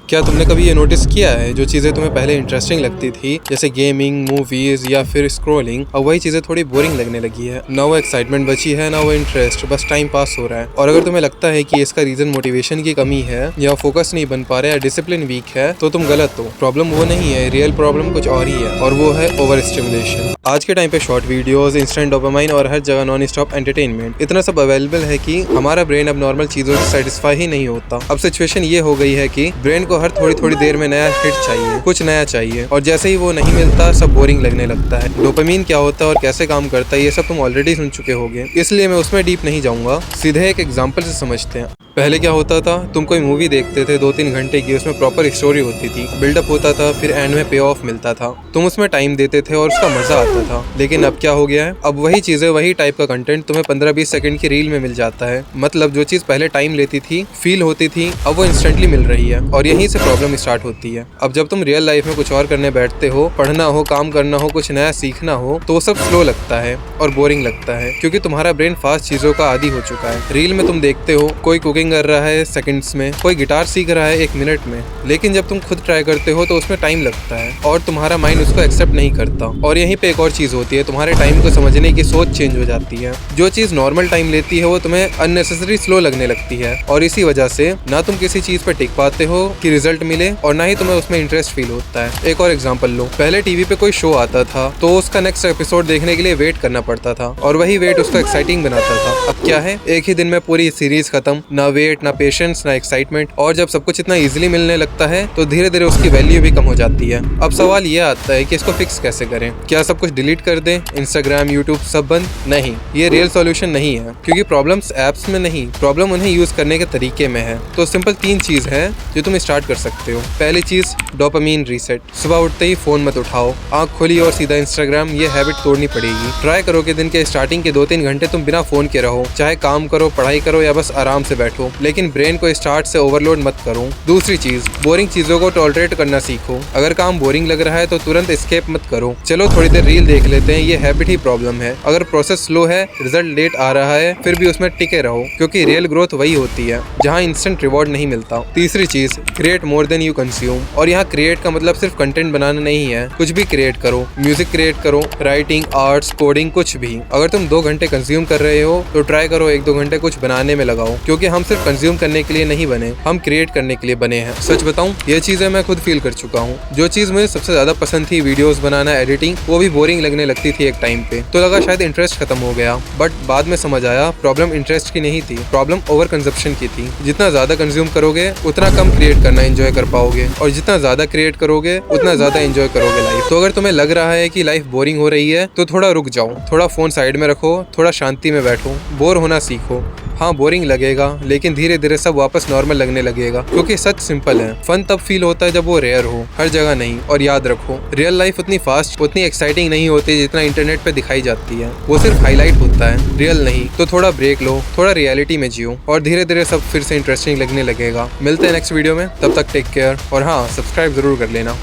क्या तुमने कभी ये नोटिस किया है, जो चीज़ें तुम्हें पहले इंटरेस्टिंग लगती थी जैसे गेमिंग, मूवीज या फिर स्क्रॉलिंग, अब वही चीज़ें थोड़ी बोरिंग लगने लगी है। ना वो एक्साइटमेंट बची है, ना वो इंटरेस्ट, बस टाइम पास हो रहा है। और अगर तुम्हें लगता है कि इसका रीजन मोटिवेशन की कमी है या फोकस नहीं बन पा रहा है या डिसिप्लिन वीक है, तो तुम गलत हो। प्रॉब्लम वो नहीं है, रियल प्रॉब्लम कुछ और ही है, और वो है ओवर स्टिमुलेशन। आज के टाइम पे शॉर्ट वीडियोस, इंस्टेंट डोपामाइन और हर जगह नॉन स्टॉप एंटरटेनमेंट इतना सब अवेलेबल है कि हमारा ब्रेन अब नॉर्मल चीजों से सेटिस्फाई ही नहीं होता। अब सिचुएशन ये हो गई है कि ब्रेन को हर थोड़ी थोड़ी देर में नया हिट चाहिए, कुछ नया चाहिए, और जैसे ही वो नहीं मिलता सब बोरिंग लगने लगता है। डोपामीन क्या होता है और कैसे काम करता है ये सब तुम ऑलरेडी सुन चुके होगे, इसलिए मैं उसमें डीप नहीं जाऊंगा, सीधे एक एग्जांपल से समझते हैं। पहले क्या होता था, तुम कोई मूवी देखते थे 2-3 घंटे की, उसमें प्रॉपर स्टोरी होती थी, बिल्डअप होता था, फिर एंड में पे ऑफ मिलता था, तुम उसमें टाइम देते थे और उसका मजा आता था। लेकिन अब क्या हो गया है, अब वही चीजें, वही टाइप का कंटेंट तुम्हें 15-20 सेकंड की रील में मिल जाता है। मतलब जो चीज पहले टाइम लेती थी, फील होती थी, अब वो इंस्टेंटली मिल रही है, और यहीं से प्रॉब्लम स्टार्ट होती है। अब जब तुम रियल लाइफ में कुछ और करने बैठते हो, पढ़ना हो, काम करना हो, कुछ नया सीखना हो, तो वो सब स्लो लगता है और बोरिंग लगता है, क्योंकि तुम्हारा ब्रेन फास्ट चीजों का आदी हो चुका है। रील में तुम देखते हो कोई कुकिंग कर रहा है सेकंड्स में, कोई गिटार सीख रहा है 1 मिनट में, लेकिन जब तुम खुद ट्राई करते हो तो उसमें टाइम लगता है और तुम्हारा माइंड उसको एक्सेप्ट नहीं करता। और यहीं पे एक और चीज होती है, तुम्हारे टाइम को समझने की सोच चेंज हो जाती है। जो चीज नॉर्मल टाइम लेती है वो तुम्हें अननेसेसरी स्लो लगने लगती है, और इसी वजह से ना तुम किसी चीज पे टिक पाते हो कि रिजल्ट मिले, और ना ही तुम्हें उसमें इंटरेस्ट फील होता है। एक और एग्जांपल लो, पहले टीवी पे कोई शो आता था तो उसका नेक्स्ट एपिसोड देखने के लिए वेट करना पड़ता था, और वही वेट उसको एक्साइटिंग बनाता था। अब क्या है, एक ही दिन में पूरी सीरीज खत्म, ना वेट, ना पेशेंस, ना एक्साइटमेंट। और जब सब कुछ इतना इजीली मिलने लगता है तो धीरे धीरे उसकी वैल्यू भी कम हो जाती है। अब सवाल ये आता है कि इसको फिक्स कैसे करें। क्या सब कुछ डिलीट कर दें, इंस्टाग्राम, यूट्यूब सब बंद? नहीं, ये रियल सॉल्यूशन नहीं है, क्योंकि प्रॉब्लम्स एप्स में नहीं, प्रॉब्लम उन्हें यूज करने के तरीके में है। तो सिंपल 3 चीज है जो तुम स्टार्ट कर सकते हो। पहली चीज, डोपामीन रीसेट। सुबह उठते ही फोन मत उठाओ, आंख खोली और सीधा इंस्टाग्राम, ये हैबिट तोड़नी पड़ेगी। ट्राई करो कि दिन के स्टार्टिंग के 2-3 घंटे तुम बिना फोन के रहो, चाहे काम करो, पढ़ाई करो या बस आराम से बैठो, लेकिन ब्रेन को स्टार्ट से ओवरलोड मत करो। दूसरी चीज, बोरिंग चीजों को टॉलरेट करना सीखो। अगर काम बोरिंग लग रहा है तो तुरंत एस्केप मत करो, चलो थोड़ी देर रील देख लेते हैं, ये हैबिट ही प्रॉब्लम है। अगर प्रोसेस स्लो है, रिजल्ट लेट आ रहा है, फिर भी उसमें टिके रहो, क्योंकि रियल ग्रोथ वही होती है जहाँ इंस्टेंट रिवॉर्ड नहीं मिलता। तीसरी चीज, create more than you consume. और यहाँ क्रिएट का मतलब सिर्फ कंटेंट बनाना नहीं है, कुछ भी क्रिएट करो, म्यूजिक क्रिएट करो, राइटिंग, आर्ट्स, कोडिंग, कुछ भी। अगर तुम 2 घंटे कंज्यूम कर रहे हो तो ट्राई करो 1-2 घंटे कुछ बनाने में लगाओ, क्योंकि हम सिर्फ कंज्यूम करने के लिए नहीं बने, हम क्रिएट करने के लिए बने हैं। सच बताऊं, ये चीजें मैं खुद फील कर चुका हूँ। जो चीज मुझे सबसे ज्यादा पसंद थी, वीडियोस बनाना, एडिटिंग, वो भी बोरिंग लगने लगती थी एक टाइम पे, तो लगा शायद इंटरेस्ट खत्म हो गया। बट बाद में समझ आया प्रॉब्लम इंटरेस्ट की नहीं थी, प्रॉब्लम ओवर कंजप्शन की थी। जितना ज्यादा कंज्यूम करोगे उतना कम क्रिएट करना एंजॉय कर पाओगे, और जितना ज्यादा क्रिएट करोगे उतना ज्यादा एंजॉय करोगे लाइफ। तो अगर तुम्हें लग रहा है कि लाइफ बोरिंग हो रही है तो थोड़ा रुक जाओ, थोड़ा फोन साइड में रखो, थोड़ा शांति में बैठो, बोर होना सीखो। हाँ, बोरिंग लगेगा, लेकिन धीरे धीरे सब वापस नॉर्मल लगने लगेगा, क्योंकि सच सिंपल है, फन तब फील होता है जब वो रेयर हो, हर जगह नहीं। और याद रखो, रियल लाइफ उतनी फास्ट, उतनी एक्साइटिंग नहीं होती जितना इंटरनेट पे दिखाई जाती है, वो सिर्फ हाईलाइट होता है, रियल नहीं। तो थोड़ा ब्रेक लो, थोड़ा रियलिटी में जियो, और धीरे धीरे सब फिर से इंटरेस्टिंग लगने लगेगा। मिलते हैं नेक्स्ट वीडियो में, तब तक टेक केयर, और हाँ, सब्सक्राइब जरूर कर लेना।